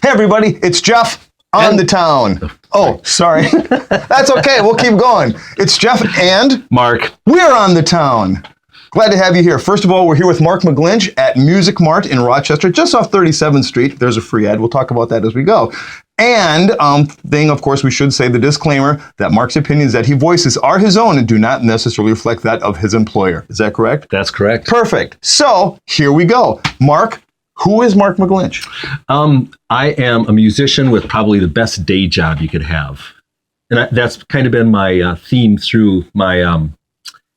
Hey, everybody, it's Jeff on the town. Oh, sorry. That's okay. We'll keep going. It's Jeff and Mark. We're on the town. Glad to have you here. First of all, we're here with Mark McGlinch at Mart in Rochester, just off 37th Street. There's a free ad. We'll talk about that as we go. And of course, we should say the disclaimer that Mark's opinions that he voices are his own and do not necessarily reflect that of his employer. Is that correct? That's correct. Perfect. So here we go. Mark, who is Mark McGlinch? I am a musician with probably the best day job you could have. And that's kind of been my theme through my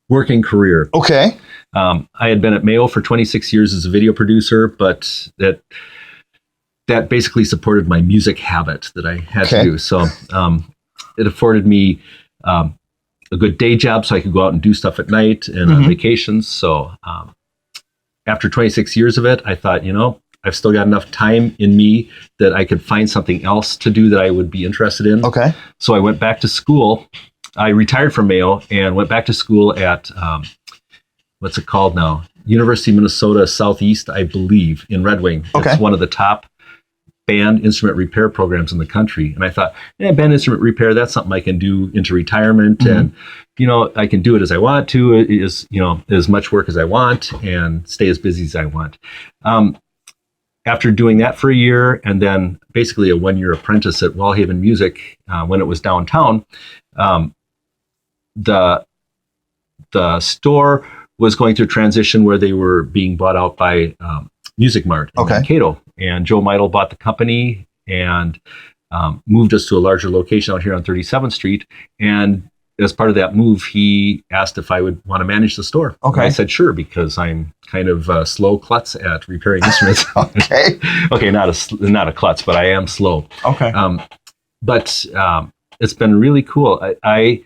working career. Okay. I had been at Mayo for 26 years as a video producer, but that basically supported my music habit that I had to do. So it afforded me a good day job so I could go out and do stuff at night and on vacations. So after 26 years of it, I thought, I've still got enough time in me that I could find something else to do that I would be interested in. Okay. So I went back to school. I retired from Mayo and went back to school at, what's it called now? University of Minnesota Southeast, I believe, in Red Wing. Okay. It's one of the top band instrument repair programs in the country. And I thought, band instrument repair, that's something I can do into retirement. And, I can do it as I want to, as much work as I want and stay as busy as I want. After doing that for a year and then basically a 1-year apprentice at Wellhaven Music when it was downtown, the store was going through a transition where they were being bought out by Mart in Mankato. And Joe Meidel bought the company and moved us to a larger location out here on 37th Street. And as part of that move, he asked if I would want to manage the store. Okay. And I said, sure, because I'm kind of a slow klutz at repairing instruments. Okay, not a klutz, but I am slow. Okay. But it's been really cool. I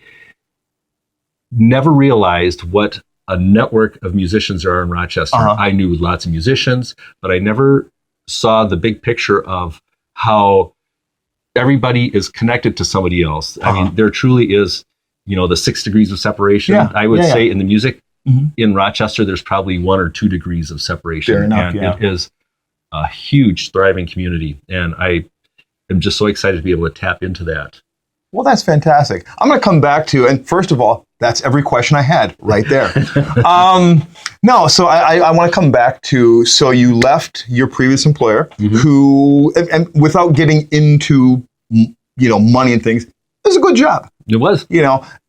never realized what a network of musicians there are in Rochester. I knew lots of musicians, but I never saw the big picture of how everybody is connected to somebody else. I mean, there truly is, the 6 degrees of separation. Yeah. I would say in the music in Rochester, there's probably 1 or 2 degrees of separation. Fair enough, and it is a huge, thriving community. And I am just so excited to be able to tap into that. Well, that's fantastic. I'm going to come back to, and first of all, that's every question I had right there. So I want to come back to, so you left your previous employer who, and without getting into, money and things, it was a good job. It was.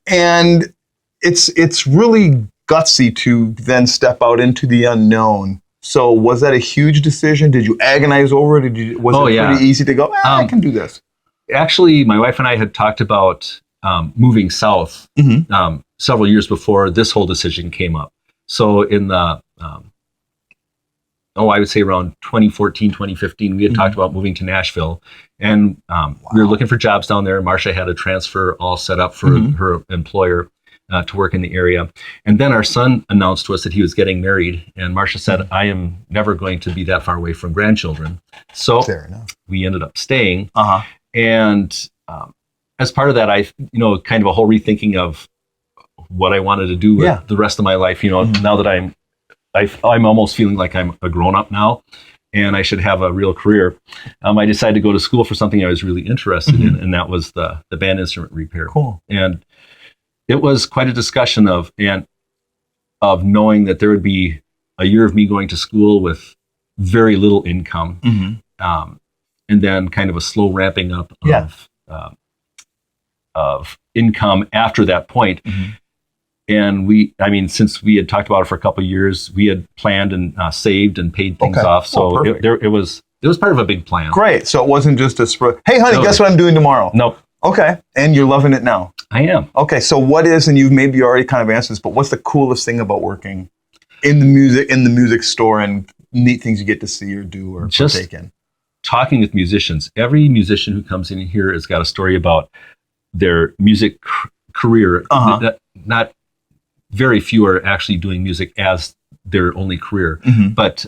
And it's really gutsy to then step out into the unknown. So was that a huge decision? Did you agonize over it? Was it pretty easy to go, I can do this? Actually, my wife and I had talked about moving south several years before this whole decision came up. So in the, I would say around 2014, 2015, we had talked about moving to Nashville. And we were looking for jobs down there. Marcia had a transfer all set up for her employer to work in the area. And then our son announced to us that he was getting married. And Marcia said, I am never going to be that far away from grandchildren. So we ended up staying. And as part of that, I, kind of a whole rethinking of what I wanted to do with the rest of my life. Now that I'm almost feeling like I'm a grown-up now and I should have a real career. I decided to go to school for something I was really interested in, and that was the band instrument repair. Cool. And it was quite a discussion of knowing that there would be a year of me going to school with very little income. And then kind of a slow ramping up of income after that point. And since we had talked about it for a couple of years, we had planned and saved and paid things off. So it was part of a big plan. Great. So it wasn't just hey, honey, guess what I'm doing tomorrow? Nope. Okay. And you're loving it now? I am. Okay. So what is, and you've maybe already kind of answered this, but what's the coolest thing about working in the music store and neat things you get to see or do or partake in? Talking with musicians. Every musician who comes in here has got a story about their music career. Not very few are actually doing music as their only career, but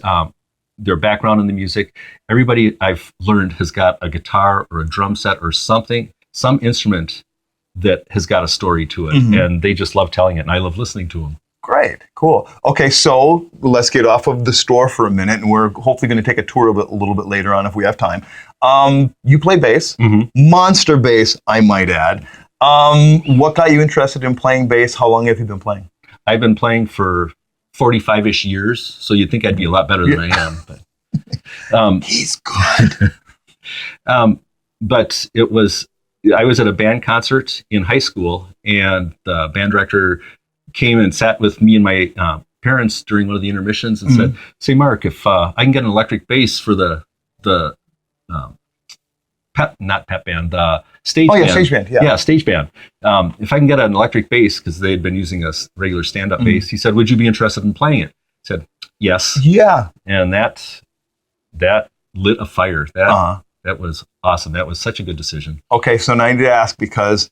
their background in the music. Everybody I've learned has got a guitar or a drum set or something, some instrument that has got a story to it, and they just love telling it, and I love listening to them. Great, cool. Okay, so let's get off of the store for a minute, and we're hopefully going to take a tour of it a little bit later on if we have time. You play bass, monster bass, I might add. What got you interested in playing bass? How long have you been playing? I've been playing for 45-ish years, so you'd think I'd be a lot better than I am. But, he's good. But I was at a band concert in high school, and the band director came and sat with me and my parents during one of the intermissions and said, "Say, Mark, if I can get an electric bass for the pep band, stage band. Stage band, yeah, stage band. If I can get an electric bass," because they had been using a regular stand-up bass, he said, "Would you be interested in playing it?" I said, "Yes." Yeah. And that lit a fire. That was awesome. That was such a good decision. Okay, so now I need to ask, because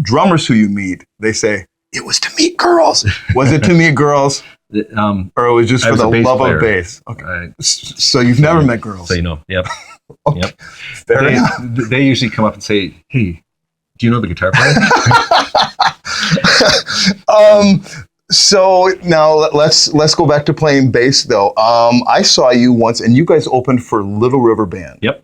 drummers who you meet, they say, it was to meet girls. Was it to meet girls? Or it was just for the love of bass? Okay. So you've never met girls? So you know, yep. Okay. Yep. Fair enough. They usually come up and say, "Hey, do you know the guitar player?" So now let's go back to playing bass though. I saw you once, and you guys opened for Little River Band. Yep.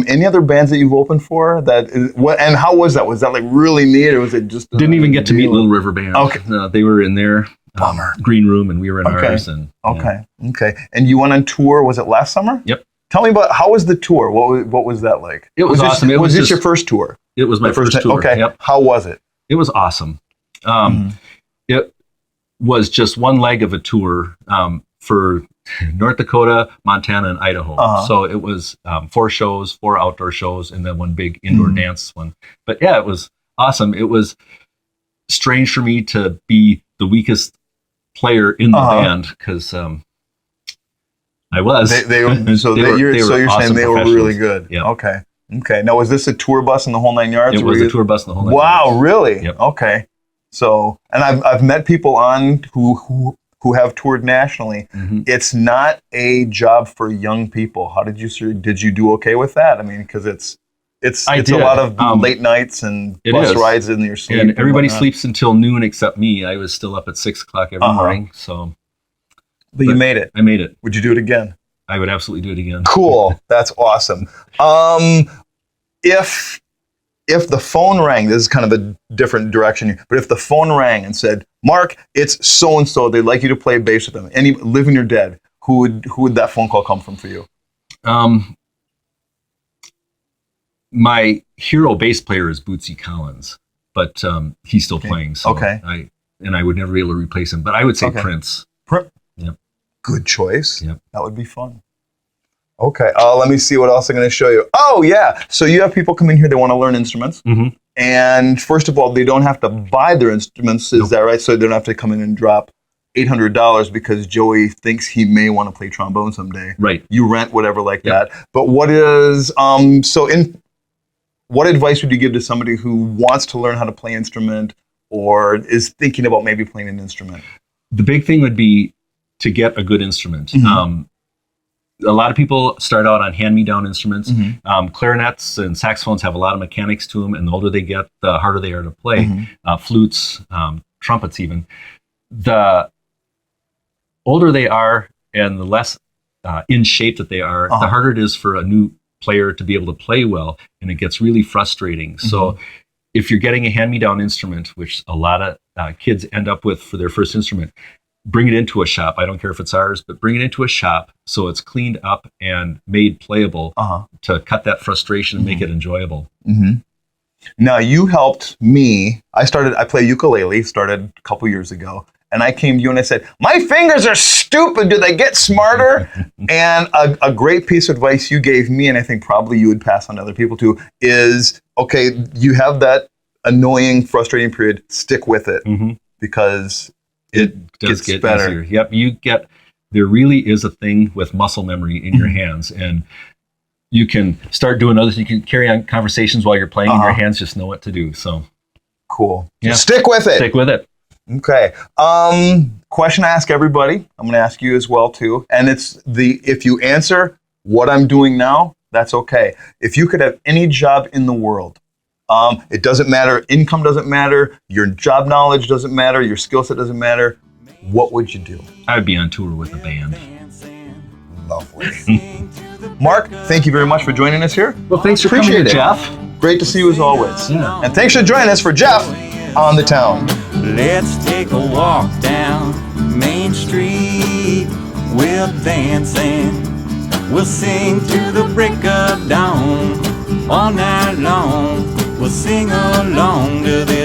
Any other bands that you've opened for? And how was that? Was that like really neat, or was it just didn't even get to meet Little River Band? Okay. They were in their green room, and we were in ours. And okay. And you went on tour. Was it last summer? Yep. Tell me about, how was the tour? What was that like? It was awesome. Was this your first tour? It was my first tour. Okay. Yep. How was it? It was awesome. It was just one leg of a tour for North Dakota, Montana, and Idaho. So it was 4 shows, 4 outdoor shows, and then one big indoor dance one. But yeah, it was awesome. It was strange for me to be the weakest player in the band, because I was. You're awesome saying they were really good. Yep. Okay. Now, was this a tour bus in the whole 9 yards? It was a tour bus in the whole 9 yards. Wow, really? Yep. Okay. So, and I've met people on who have toured nationally. It's not a job for young people. How did you do okay with that? I mean, because it's a lot of late nights and bus rides in your sleep. And everybody sleeps until noon except me. I was still up at 6 o'clock every morning. So, but you made it. I made it. Would you do it again? I would absolutely do it again. Cool. That's awesome. If the phone rang, this is kind of a different direction here, but if the phone rang and said, "Mark, it's so-and-so, they'd like you to play bass with them," living or dead, who would that phone call come from for you? My hero bass player is Bootsy Collins, but he's still playing. So I would never be able to replace him, but I would say Prince. Yep. Good choice. Yep. That would be fun. Okay. Let me see what else I'm going to show you. Oh, yeah. So you have people come in here, they want to learn instruments. And first of all, they don't have to buy their instruments. Is that right? So they don't have to come in and drop $800 because Joey thinks he may want to play trombone someday. Right. You rent whatever like that. But what advice would you give to somebody who wants to learn how to play an instrument or is thinking about maybe playing an instrument? The big thing would be to get a good instrument. A lot of people start out on hand-me-down instruments. Clarinets and saxophones have a lot of mechanics to them, and the older they get, the harder they are to play. Flutes, trumpets even. The older they are and the less in shape that they are, the harder it is for a new player to be able to play well, and it gets really frustrating. So if you're getting a hand-me-down instrument, which a lot of kids end up with for their first instrument, bring it into a shop. I don't care if it's ours, but bring it into a shop so it's cleaned up and made playable to cut that frustration and make it enjoyable. Now, you helped me. I play ukulele, started a couple years ago, and I came to you and I said, "My fingers are stupid. Do they get smarter?" And a great piece of advice you gave me, and I think probably you would pass on to other people too, is, okay, you have that annoying, frustrating period, stick with it because it does gets get better. Easier. Yep, there really is a thing with muscle memory in your hands, and you can start doing others. You can carry on conversations while you're playing, and your hands just know what to do. So cool. Yeah. Stick with it. Stick with it. Okay. Question I ask everybody. I'm going to ask you as well too, and it's if you answer what I'm doing now, that's okay. If you could have any job in the world, it doesn't matter. Income doesn't matter. Your job knowledge doesn't matter. Your skill set doesn't matter. what would you do? I would be on tour with a band. Lovely. Mark, thank you very much for joining us here. Well, thanks for Appreciate coming, it. Jeff. Great to see you as always. Yeah. And thanks for joining us for Jeff on the Town. Let's take a walk down Main Street. We'll dance and we'll sing to the break of dawn. All night long, we'll sing along to this